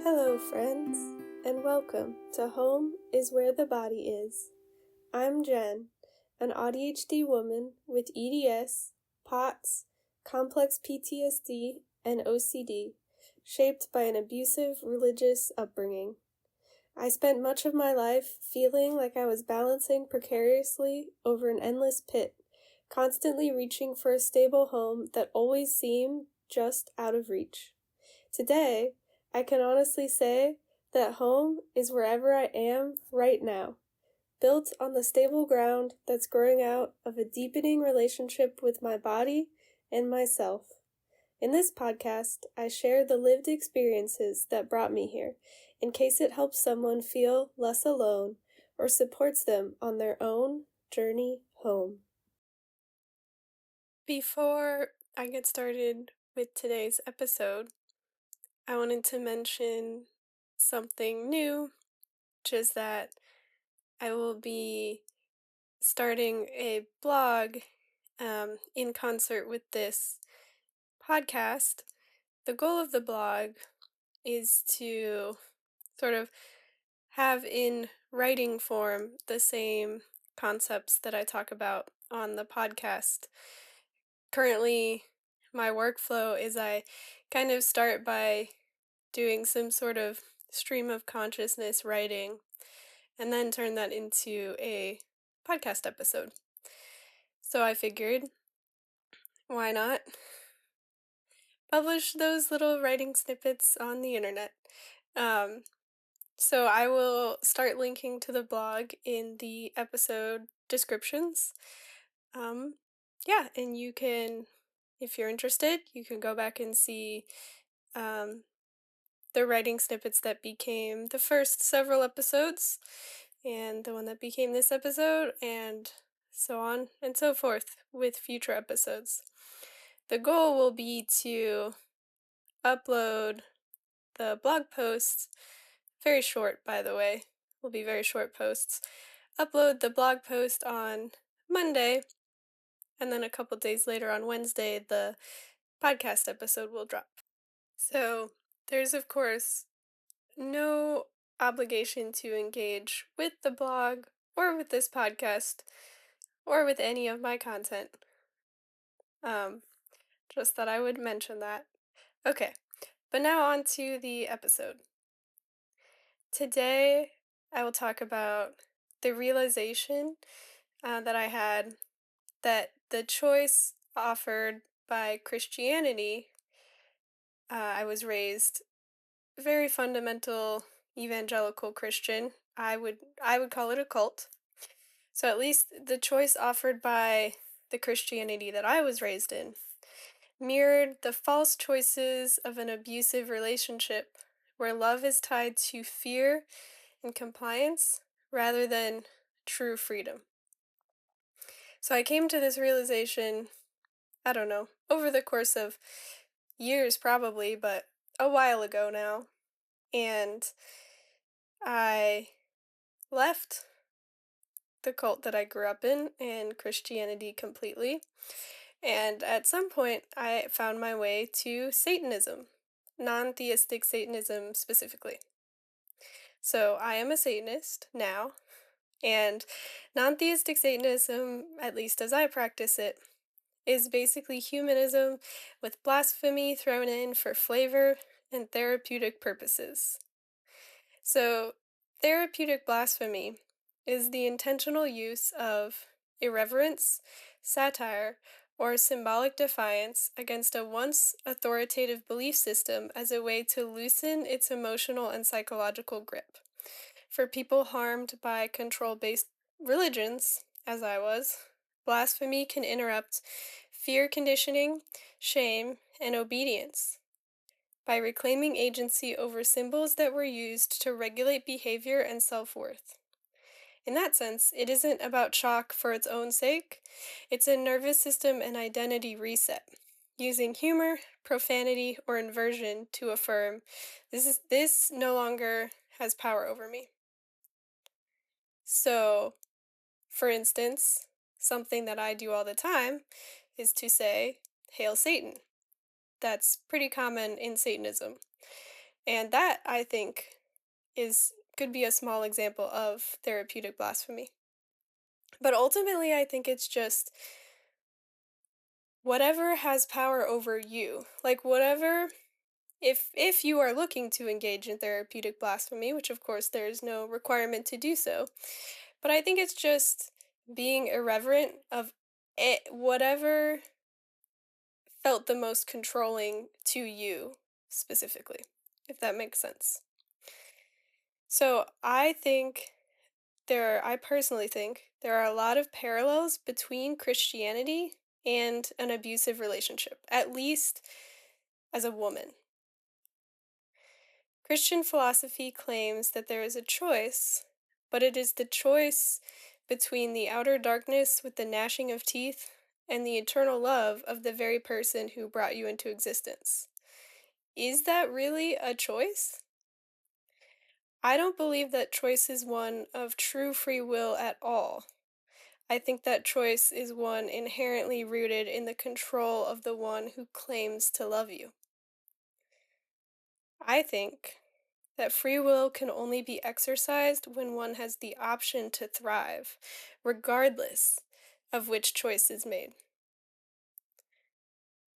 Hello, friends, and welcome to Home is Where the Body Is. I'm Jen, an ADHD woman with EDS, POTS, complex PTSD, and OCD, shaped by an abusive religious upbringing. I spent much of my life feeling like I was balancing precariously over an endless pit, constantly reaching for a stable home that always seemed just out of reach. Today, I can honestly say that home is wherever I am right now, built on the stable ground that's growing out of a deepening relationship with my body and myself. In this podcast, I share the lived experiences that brought me here, in case it helps someone feel less alone or supports them on their own journey home. Before I get started with today's episode, I wanted to mention something new, which is that I will be starting a blog in concert with this podcast. The goal of the blog is to sort of have in writing form the same concepts that I talk about on the podcast. Currently, my workflow is I kind of start by doing some sort of stream of consciousness writing and then turn that into a podcast episode. So I figured, why not publish those little writing snippets on the internet? So I will start linking to the blog in the episode descriptions. And you can, if you're interested, you can go back and see the writing snippets that became the first several episodes, and the one that became this episode, and so on and so forth with future episodes. The goal will be to upload the blog posts, very short by the way, will be very short posts, upload the blog post on Monday, and then a couple days later on Wednesday, the podcast episode will drop. So there's of course no obligation to engage with the blog or with this podcast or with any of my content. Just thought I would mention that. Okay, but now on to the episode. Today I will talk about the realization that I had that the choice offered by Christianity, I was raised very fundamental evangelical Christian. I would call it a cult. So at least the choice offered by the Christianity that I was raised in mirrored the false choices of an abusive relationship where love is tied to fear and compliance rather than true freedom. So I came to this realization, I don't know, over the course of years probably, but a while ago now. And I left the cult that I grew up in and Christianity completely. And at some point, I found my way to Satanism, non-theistic Satanism specifically. So I am a Satanist now, and non-theistic Satanism, at least as I practice it, is basically humanism with blasphemy thrown in for flavor and therapeutic purposes. So, therapeutic blasphemy is the intentional use of irreverence, satire, or symbolic defiance against a once authoritative belief system as a way to loosen its emotional and psychological grip. For people harmed by control-based religions, as I was, blasphemy can interrupt fear conditioning, shame, and obedience by reclaiming agency over symbols that were used to regulate behavior and self-worth. In that sense, it isn't about shock for its own sake. It's a nervous system and identity reset, using humor, profanity, or inversion to affirm, this no longer has power over me. So, for instance, something that I do all the time is to say, "Hail Satan." That's pretty common in Satanism. And that, I think, is could be a small example of therapeutic blasphemy. But ultimately, I think it's just whatever has power over you. Like whatever if you are looking to engage in therapeutic blasphemy, which of course there is no requirement to do so, but I think it's just being irreverent of whatever felt the most controlling to you specifically, if that makes sense. So I personally think there are a lot of parallels between Christianity and an abusive relationship, at least as a woman. Christian philosophy claims that there is a choice, but it is the choice between the outer darkness with the gnashing of teeth and the eternal love of the very person who brought you into existence. Is that really a choice? I don't believe that choice is one of true free will at all. I think that choice is one inherently rooted in the control of the one who claims to love you. I think that free will can only be exercised when one has the option to thrive, regardless of which choice is made.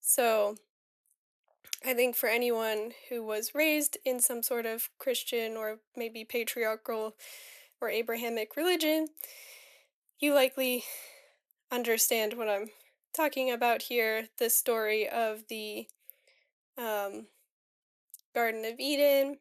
So, I think for anyone who was raised in some sort of Christian or maybe patriarchal or Abrahamic religion, you likely understand what I'm talking about here, the story of the um, Garden of Eden,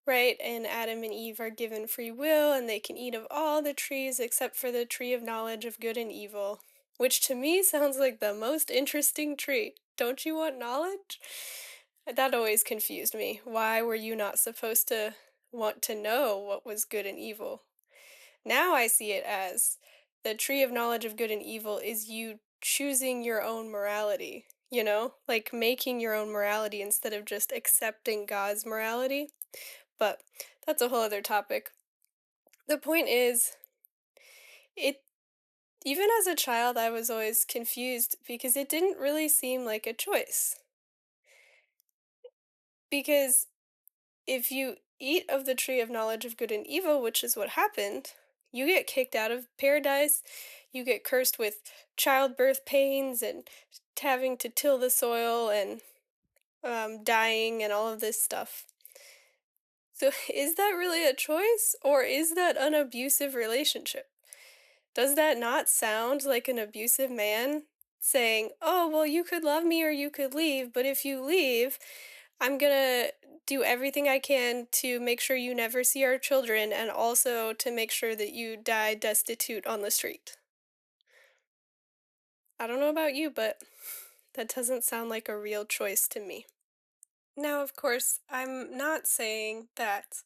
right? And Adam and Eve are given free will and they can eat of all the trees except for the tree of knowledge of good and evil, which to me sounds like the most interesting tree. Don't you want knowledge? That always confused me. Why were you not supposed to want to know what was good and evil? Now I see it as the tree of knowledge of good and evil is you choosing your own morality, like making your own morality instead of just accepting God's morality. But that's a whole other topic. The point is, it even as a child, I was always confused because it didn't really seem like a choice. Because if you eat of the tree of knowledge of good and evil, which is what happened, you get kicked out of paradise, you get cursed with childbirth pains and having to till the soil and dying and all of this stuff. So, is that really a choice or is that an abusive relationship? Does that not sound like an abusive man saying, "Oh, well, you could love me or you could leave, but if you leave, I'm gonna do everything I can to make sure you never see our children and also to make sure that you die destitute on the street." I don't know about you, but that doesn't sound like a real choice to me. Now, of course, I'm not saying that,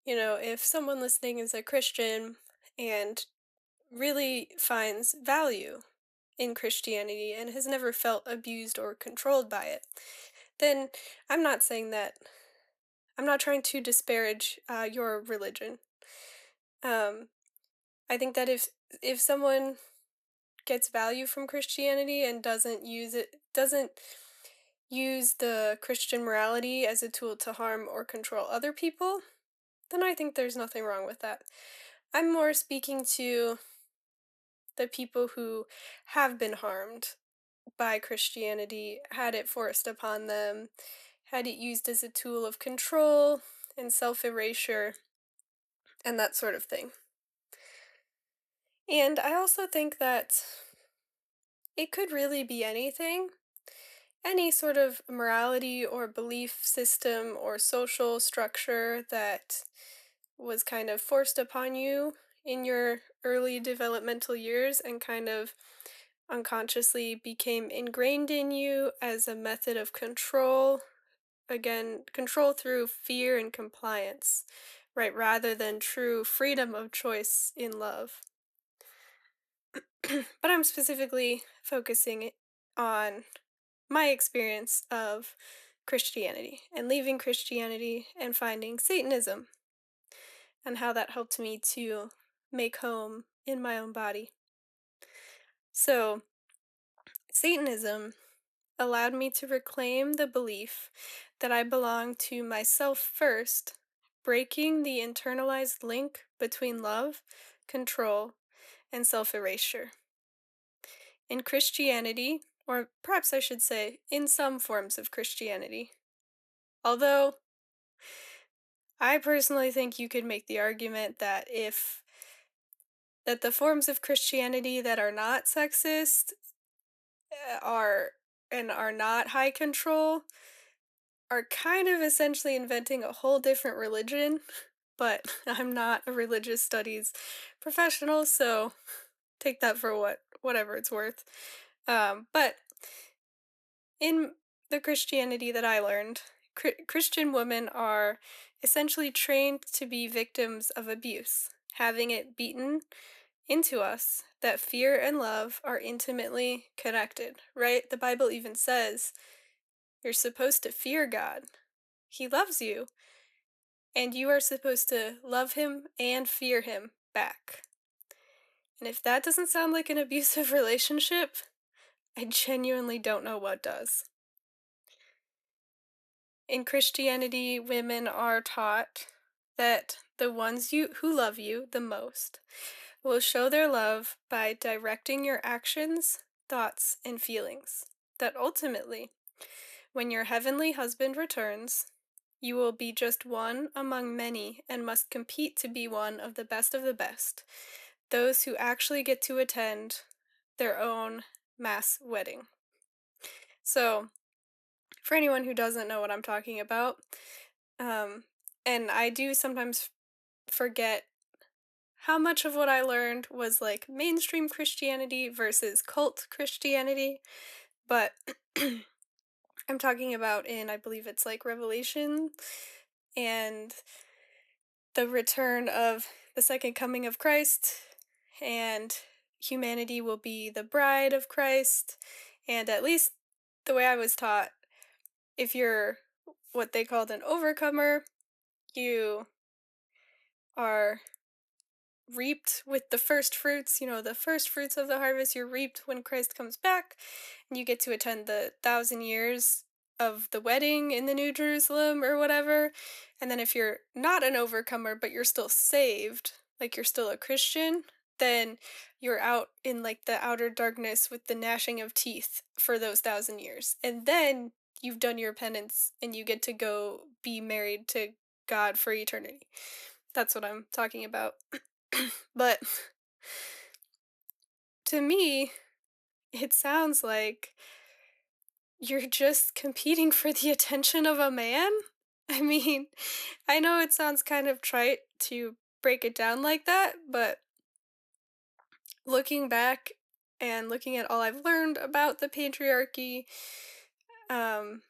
if someone listening is a Christian and really finds value in Christianity and has never felt abused or controlled by it, then I'm not saying that. I'm not trying to disparage your religion. Um, I think that if someone gets value from Christianity and doesn't use the Christian morality as a tool to harm or control other people, then I think there's nothing wrong with that. I'm more speaking to the people who have been harmed by Christianity, had it forced upon them, had it used as a tool of control and self-erasure and that sort of thing. And I also think that it could really be anything, any sort of morality or belief system or social structure that was kind of forced upon you in your early developmental years and kind of unconsciously became ingrained in you as a method of control. Again, control through fear and compliance, right? Rather than true freedom of choice in love. But I'm specifically focusing on my experience of Christianity and leaving Christianity and finding Satanism and how that helped me to make home in my own body. So, Satanism allowed me to reclaim the belief that I belong to myself first, breaking the internalized link between love, control, and self erasure. In Christianity, or perhaps I should say, in some forms of Christianity, although I personally think you could make the argument that the forms of Christianity that are not sexist are and are not high control are kind of essentially inventing a whole different religion, but I'm not a religious studies professional, so take that for whatever it's worth. But in the Christianity that I learned, Christian women are essentially trained to be victims of abuse, having it beaten into us that fear and love are intimately connected, right? The Bible even says you're supposed to fear God. He loves you, and you are supposed to love him and fear him back. And if that doesn't sound like an abusive relationship, I genuinely don't know what does. In Christianity, women are taught that the ones who love you the most will show their love by directing your actions, thoughts, and feelings. That ultimately, when your heavenly husband returns, you will be just one among many and must compete to be one of the best, those who actually get to attend their own mass wedding. So, for anyone who doesn't know what I'm talking about, um, and I do sometimes forget how much of what I learned was like mainstream Christianity versus cult Christianity, but I'm talking about in, I believe it's like Revelation and the return of the second coming of Christ, and humanity will be the bride of Christ. And at least the way I was taught, if you're what they called an overcomer, you are reaped with the first fruits, the first fruits of the harvest you're reaped when Christ comes back, and you get to attend the 1,000 years of the wedding in the New Jerusalem or whatever. And then if you're not an overcomer, but you're still saved, like you're still a Christian, then you're out in like the outer darkness with the gnashing of teeth for those 1,000 years. And then you've done your penance and you get to go be married to God for eternity. That's what I'm talking about. But to me, it sounds like you're just competing for the attention of a man. I mean, I know it sounds kind of trite to break it down like that, but looking back and looking at all I've learned about the patriarchy, um,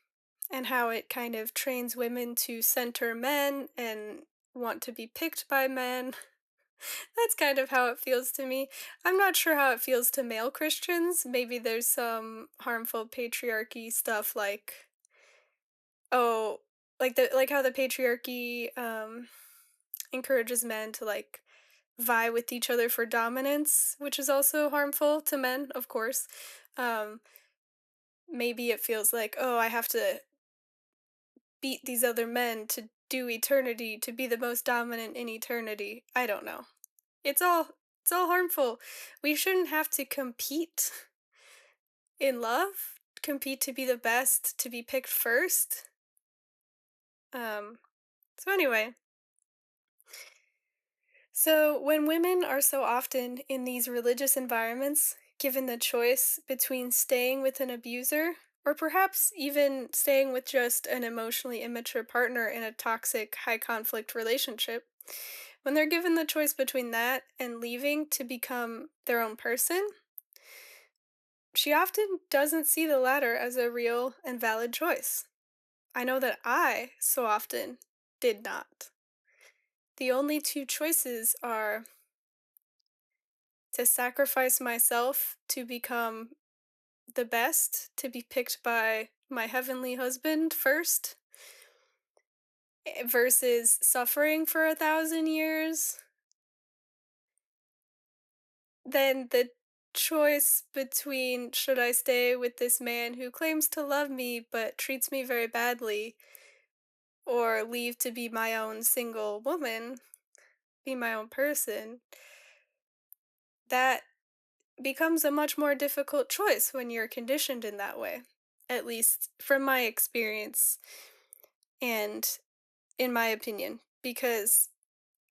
and how it kind of trains women to center men and want to be picked by men, that's kind of how it feels to me. I'm not sure how it feels to male Christians. Maybe there's some harmful patriarchy stuff oh, like how the patriarchy encourages men to like vie with each other for dominance, which is also harmful to men, of course. Um Maybe it feels like, "Oh, I have to beat these other men to do eternity, to be the most dominant in eternity." I don't know. It's all it's all harmful. We shouldn't have to compete in love, compete to be the best, to be picked first. Um so anyway, so when women are so often in these religious environments, given the choice between staying with an abuser or perhaps even staying with just an emotionally immature partner in a toxic, high conflict relationship, when they're given the choice between that and leaving to become their own person, she often doesn't see the latter as a real and valid choice. I know that I so often did not. The only two choices are to sacrifice myself to become the best, to be picked by my heavenly husband first, versus suffering for 1,000 years, then the choice between should I stay with this man who claims to love me but treats me very badly, or leave to be my own single woman, be my own person, that becomes a much more difficult choice when you're conditioned in that way. At least from my experience and in my opinion, because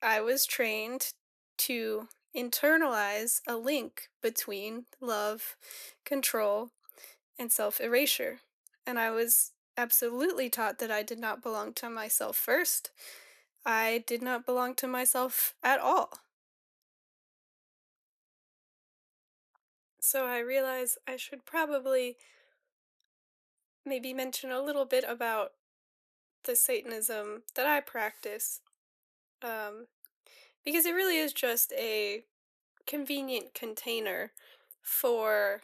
I was trained to internalize a link between love, control, and self erasure. And I was absolutely taught that I did not belong to myself first. I did not belong to myself at all. So I realize I should probably maybe mention a little bit about the Satanism that I practice, um, because it really is just a convenient container for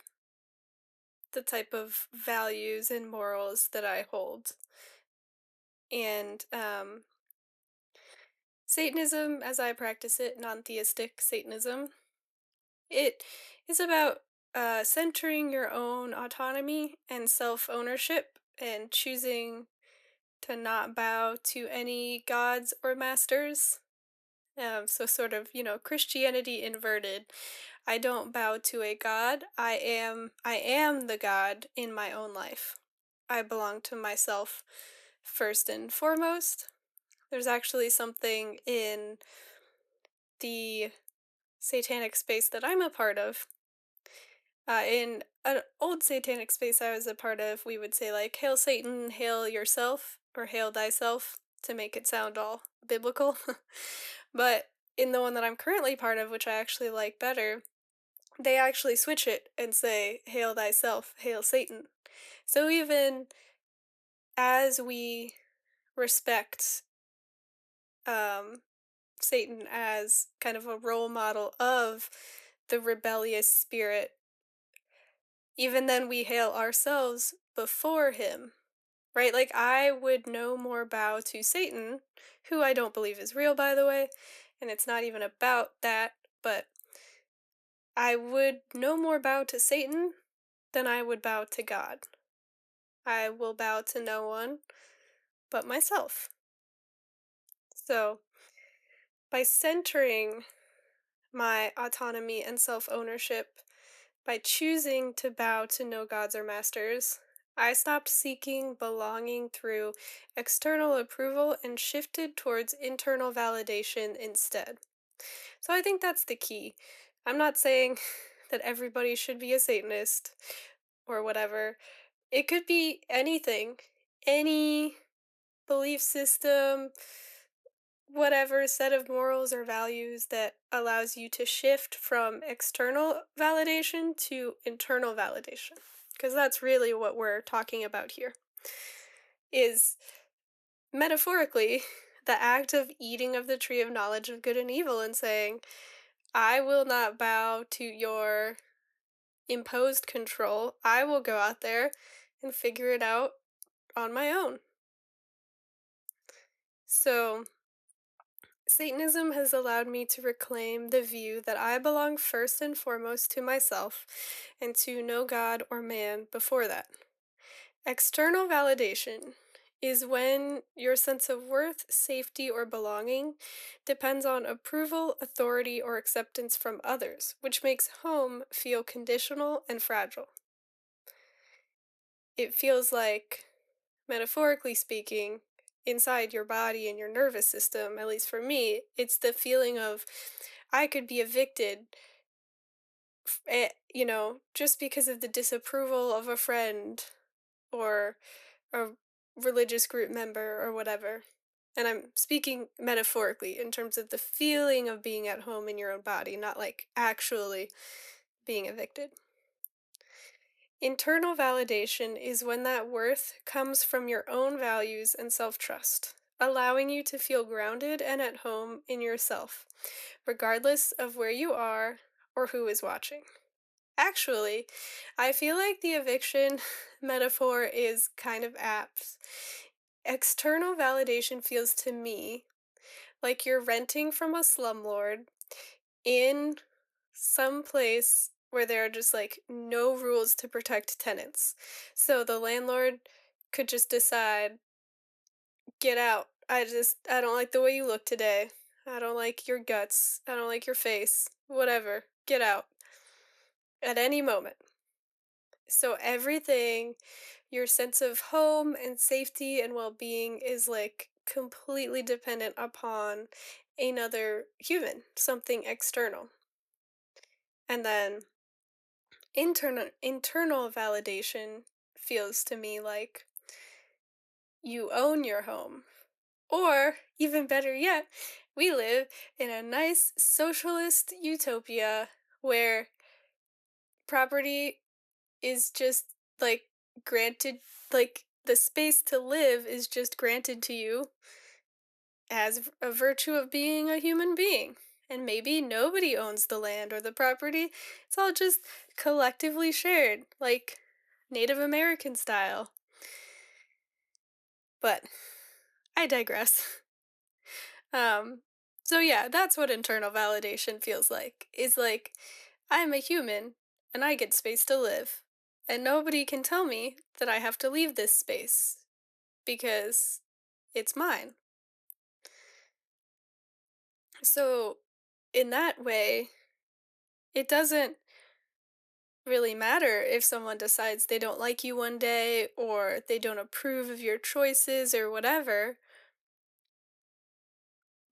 the type of values and morals that I hold. And Satanism, as I practice it, non-theistic Satanism, it is about centering your own autonomy and self-ownership and choosing to not bow to any gods or masters. So sort of, Christianity inverted. I don't bow to a god. I am the god in my own life. I belong to myself first and foremost. There's actually something in the satanic space that I'm a part of. In an old satanic space I was a part of, we would say like "Hail Satan, hail yourself" or "Hail thyself" to make it sound all biblical. But in the one that I'm currently part of, which I actually like better, they actually switch it and say "Hail thyself, hail Satan." So even as we respect um Satan as kind of a role model of the rebellious spirit, even then we hail ourselves before him, right? Like, I would no more bow to Satan, who I don't believe is real, by the way, and it's not even about that, but I would no more bow to Satan than I would bow to God. I will bow to no one but myself. So, by centering my autonomy and self ownership, by choosing to bow to no gods or masters, I stopped seeking belonging through external approval and shifted towards internal validation instead. So I think that's the key. I'm not saying that everybody should be a Satanist or whatever. It could be anything, any belief system, whatever set of morals or values that allows you to shift from external validation to internal validation. Because that's really what we're talking about here. Is metaphorically the act of eating of the tree of knowledge of good and evil and saying, I will not bow to your imposed control. I will go out there and figure it out on my own. So, Satanism has allowed me to reclaim the view that I belong first and foremost to myself and to no god or man before that. External validation is when your sense of worth, safety, or belonging depends on approval, authority, or acceptance from others, which makes home feel conditional and fragile. It feels like, metaphorically speaking, inside your body and your nervous system, at least for me, it's the feeling of I could be evicted, just because of the disapproval of a friend or a religious group member or whatever. And I'm speaking metaphorically in terms of the feeling of being at home in your own body, not like actually being evicted. Internal validation is when that worth comes from your own values and self trust, allowing you to feel grounded and at home in yourself, regardless of where you are or who is watching. Actually, I feel like the eviction metaphor is kind of apt. External validation feels to me like you're renting from a slumlord in some place where there are just like no rules to protect tenants. So the landlord could just decide, get out. I don't like the way you look today. I don't like your guts. I don't like your face. Whatever. Get out at any moment. So everything, your sense of home and safety and well-being is like completely dependent upon another human, something external. And then internal validation feels to me like you own your home. Or even better yet, we live in a nice socialist utopia where property is just like granted, like the space to live is just granted to you as a virtue of being a human being. And maybe nobody owns the land or the property. It's all just collectively shared, like Native American style. But I digress. Um, so yeah, that's what internal validation feels like. Is like I'm a human and I get space to live. And nobody can tell me that I have to leave this space because it's mine. So in that way, it doesn't really matter if someone decides they don't like you one day or they don't approve of your choices or whatever.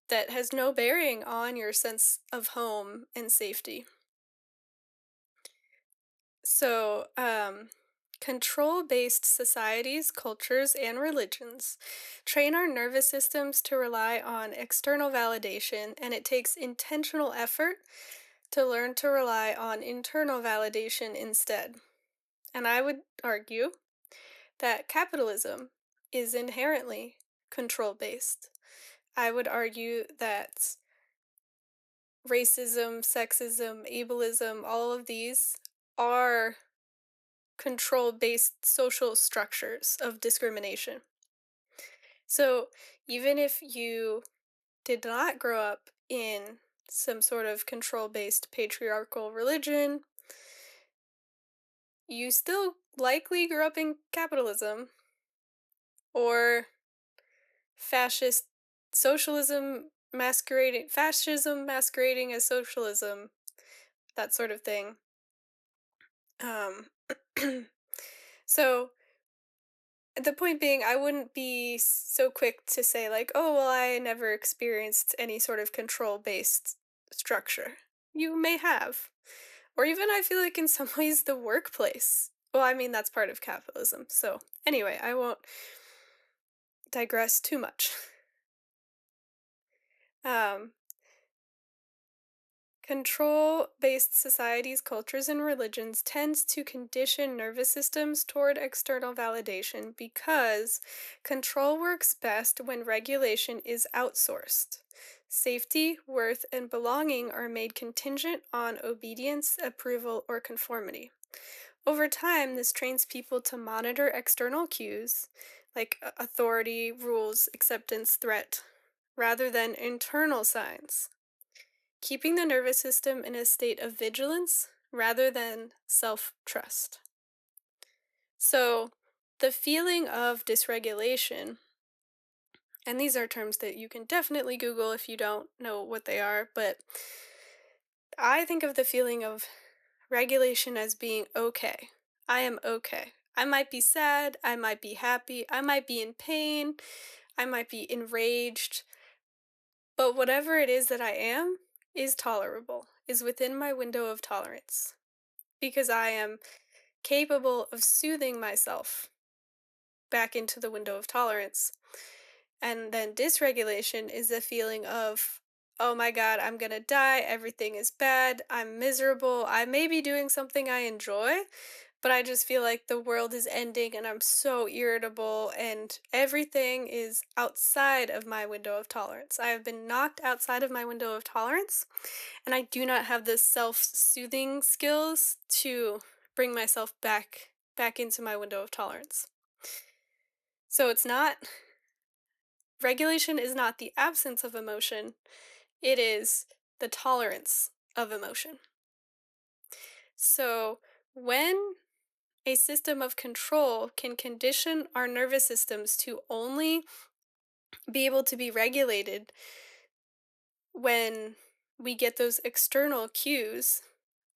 That has no bearing on your sense of home and safety. So, control based societies, cultures, and religions train our nervous systems to rely on external validation, and it takes intentional effort to learn to rely on internal validation instead. And I would argue that capitalism is inherently control based. I would argue that racism, sexism, ableism, all of these are control based social structures of discrimination. So even if you did not grow up in some sort of control based patriarchal religion, you still likely grew up in capitalism or fascist fascism masquerading as socialism, that sort of thing. Um, so the point being, I wouldn't be so quick to say, like, oh, well, I never experienced any sort of control based structure. You may have. Or even, I feel like, in some ways, the workplace. Well, I mean, that's part of capitalism. So, anyway, I won't digress too much. Um, Control based societies, cultures, and religions tends to condition nervous systems toward external validation because control works best when regulation is outsourced. Safety, worth, and belonging are made contingent on obedience, approval, or conformity. Over time, this trains people to monitor external cues like authority, rules, acceptance, threat, rather than internal signs, keeping the nervous system in a state of vigilance rather than self trust. So, the feeling of dysregulation, and these are terms that you can definitely Google if you don't know what they are, but I think of the feeling of regulation as being okay. I am okay. I might be sad, I might be happy, I might be in pain, I might be enraged, but whatever it is that I am is tolerable, is within my window of tolerance, because I am capable of soothing myself back into the window of tolerance. And then dysregulation is the feeling of, oh my God, I'm gonna die, everything is bad, I'm miserable, I may be doing something I enjoy, but I just feel like the world is ending and I'm so irritable and everything is outside of my window of tolerance. I have been knocked outside of my window of tolerance and I do not have the self-soothing skills to bring myself back into my window of tolerance. So it's not regulation is not the absence of emotion, it is the tolerance of emotion. So, when a system of control can condition our nervous systems to only be able to be regulated when we get those external cues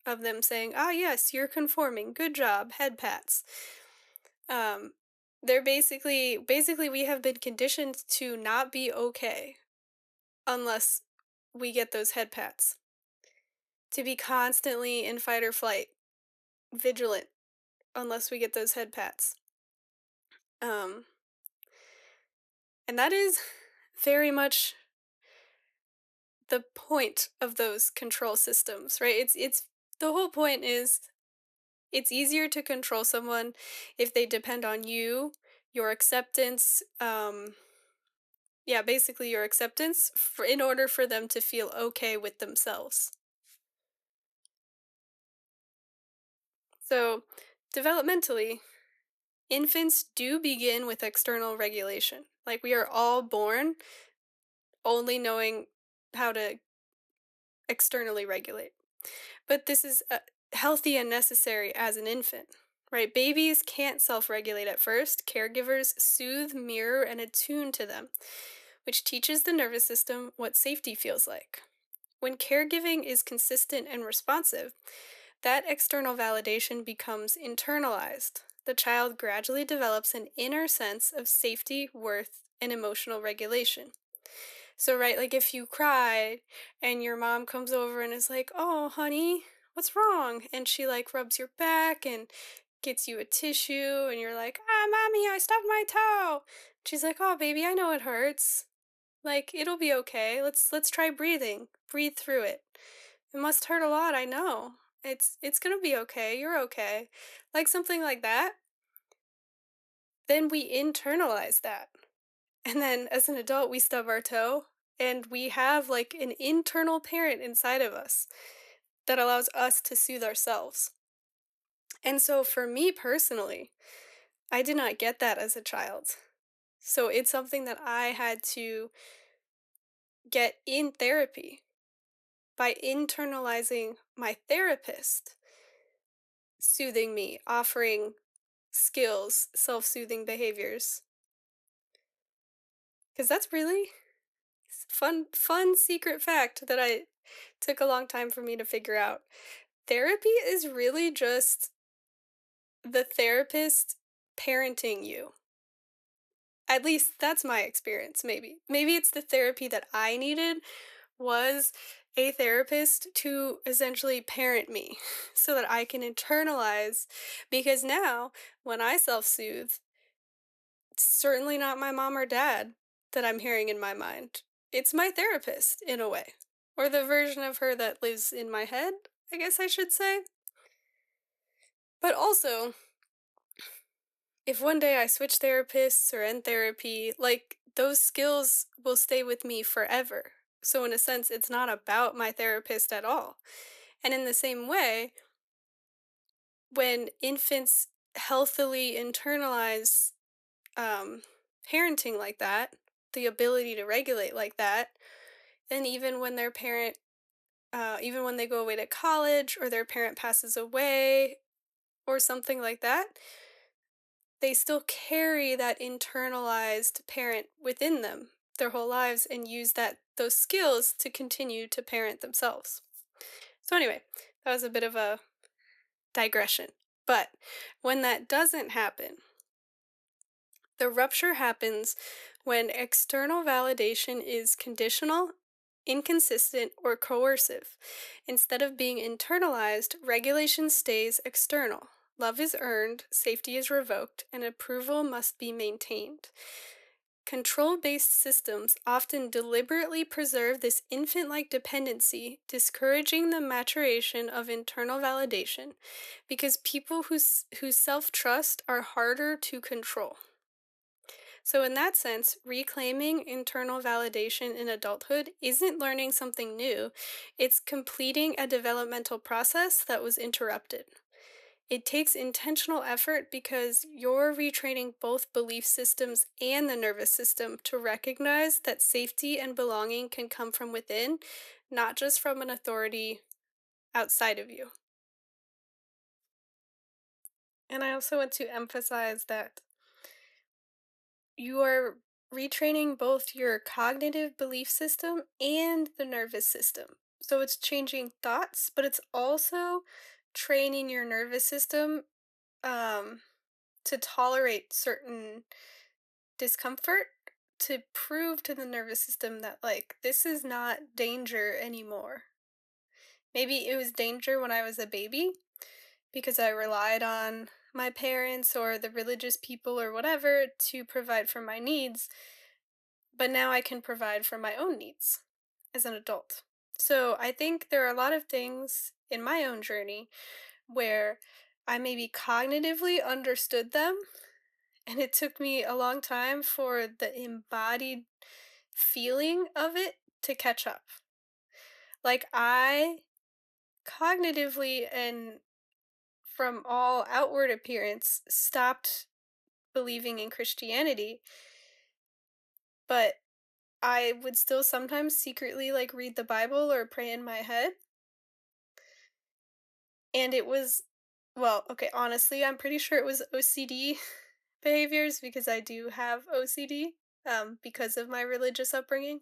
of them saying, "Ah, yes, you're conforming. Good job." Head pats. Um, they're basically we have been conditioned to not be okay unless we get those head pats. To be constantly in fight or flight, vigilant unless we get those head pats. Um, and that is very much the point of those control systems, right? It's the whole point is it's easier to control someone if they depend on you, your acceptance, yeah, basically your acceptance for, in order for them to feel okay with themselves. So, developmentally, infants do begin with external regulation. Like we are all born only knowing how to externally regulate. But this is healthy and necessary as an infant, right? Babies can't self regulate at first. Caregivers soothe, mirror, and attune to them, which teaches the nervous system what safety feels like. When caregiving is consistent and responsive, that external validation becomes internalized. The child gradually develops an inner sense of safety, worth, and emotional regulation. So, right, like if you cry and your mom comes over and is like, "Oh, honey, what's wrong?" And she like rubs your back and gets you a tissue, and you're like, "Ah, mommy, I stubbed my toe." She's like, "Oh, baby, I know it hurts. Like, it'll be okay. Let's try breathing. Breathe through it. It must hurt a lot, I know. It's gonna be okay. You're okay." Like something like that. Then we internalize that. And then as an adult, we stub our toe and we have like an internal parent inside of us that allows us to soothe ourselves. And so for me personally, I did not get that as a child. So it's something that I had to get in therapy by internalizing my therapist soothing me, offering skills, self soothing behaviors. Because that's really fun secret fact that I took a long time for me to figure out. Therapy is really just the therapist parenting you. At least that's my experience, maybe. Maybe it's the therapy that I needed was a therapist to essentially parent me so that I can internalize because now when I self-soothe, it's certainly not my mom or dad that I'm hearing in my mind. It's my therapist in a way. Or the version of her that lives in my head, I guess I should say. But also, if one day I switch therapists or end therapy, like those skills will stay with me forever. So, in a sense, it's not about my therapist at all. And in the same way, when infants healthily internalize um, parenting like that, the ability to regulate like that, then even when their parent, even when they go away to college or their parent passes away or something like that, they still carry that internalized parent within them their whole lives and use those skills to continue to parent themselves. So anyway, that was a bit of a digression. But when that doesn't happen, the rupture happens when external validation is conditional, inconsistent, or coercive. Instead of being internalized, regulation stays external. Love is earned, safety is revoked, and approval must be maintained. Control based systems often deliberately preserve this infant like dependency, discouraging the maturation of internal validation because people who self trust are harder to control. So, in that sense, reclaiming internal validation in adulthood isn't learning something new, it's completing a developmental process that was interrupted. It takes intentional effort because you're retraining both belief systems and the nervous system to recognize that safety and belonging can come from within, not just from an authority outside of you. And I also want to emphasize that you are retraining both your cognitive belief system and the nervous system. So it's changing thoughts, but it's also training your nervous system um, to tolerate certain discomfort, to prove to the nervous system that, like, this is not danger anymore. Maybe it was danger when I was a baby because I relied on my parents or the religious people or whatever to provide for my needs, but now I can provide for my own needs as an adult. So I think there are a lot of things in my own journey where I maybe cognitively understood them, and it took me a long time for the embodied feeling of it to catch up. Like, I cognitively and from all outward appearance stopped believing in Christianity, but I would still sometimes secretly like read the Bible or pray in my head. And it was, well, okay, honestly, I'm pretty sure it was OCD behaviors because I do have OCD because of my religious upbringing.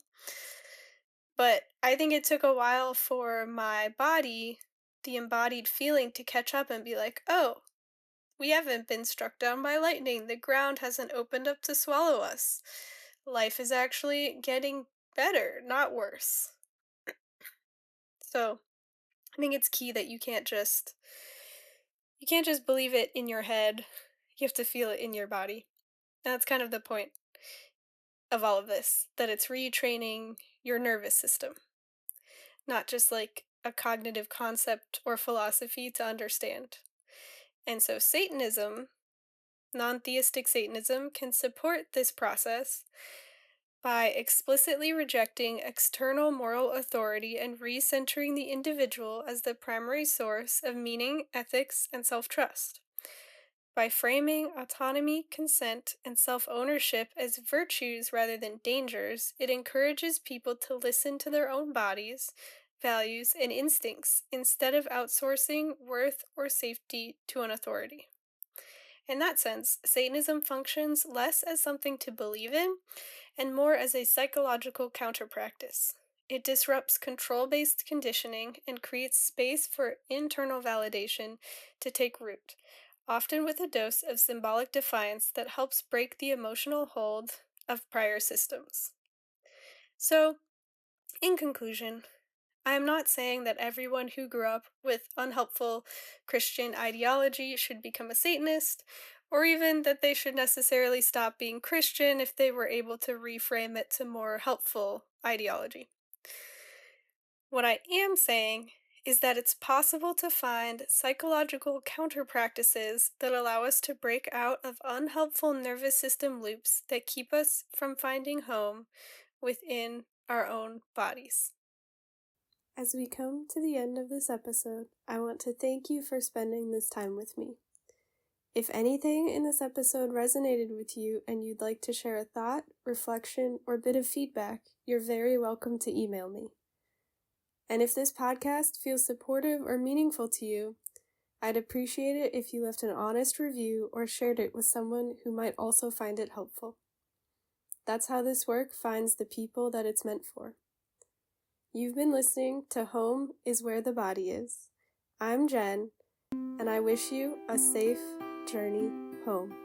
But I think it took a while for my body, the embodied feeling, to catch up and be like, oh, we haven't been struck down by lightning. The ground hasn't opened up to swallow us. Life is actually getting better, not worse. So I think it's key that you can't just believe it in your head. You have to feel it in your body. That's kind of the point of all of this, that it's retraining your nervous system, not just like a cognitive concept or philosophy to understand. And so Satanism, non-theistic Satanism, can support this process by explicitly rejecting external moral authority and recentering the individual as the primary source of meaning, ethics, and self trust. By framing autonomy, consent, and self ownership as virtues rather than dangers, it encourages people to listen to their own bodies, values, and instincts instead of outsourcing worth or safety to an authority. In that sense, Satanism functions less as something to believe in and more as a psychological counterpractice. It disrupts control based conditioning and creates space for internal validation to take root, often with a dose of symbolic defiance that helps break the emotional hold of prior systems. So, in conclusion, I am not saying that everyone who grew up with unhelpful Christian ideology should become a Satanist, or even that they should necessarily stop being Christian if they were able to reframe it to more helpful ideology. What I am saying is that it's possible to find psychological counter practices that allow us to break out of unhelpful nervous system loops that keep us from finding home within our own bodies. As we come to the end of this episode, I want to thank you for spending this time with me. If anything in this episode resonated with you and you'd like to share a thought, reflection, or bit of feedback, you're very welcome to email me. And if this podcast feels supportive or meaningful to you, I'd appreciate it if you left an honest review or shared it with someone who might also find it helpful. That's how this work finds the people that it's meant for. You've been listening to Home is Where the Body Is. I'm Jen, and I wish you a safe journey home.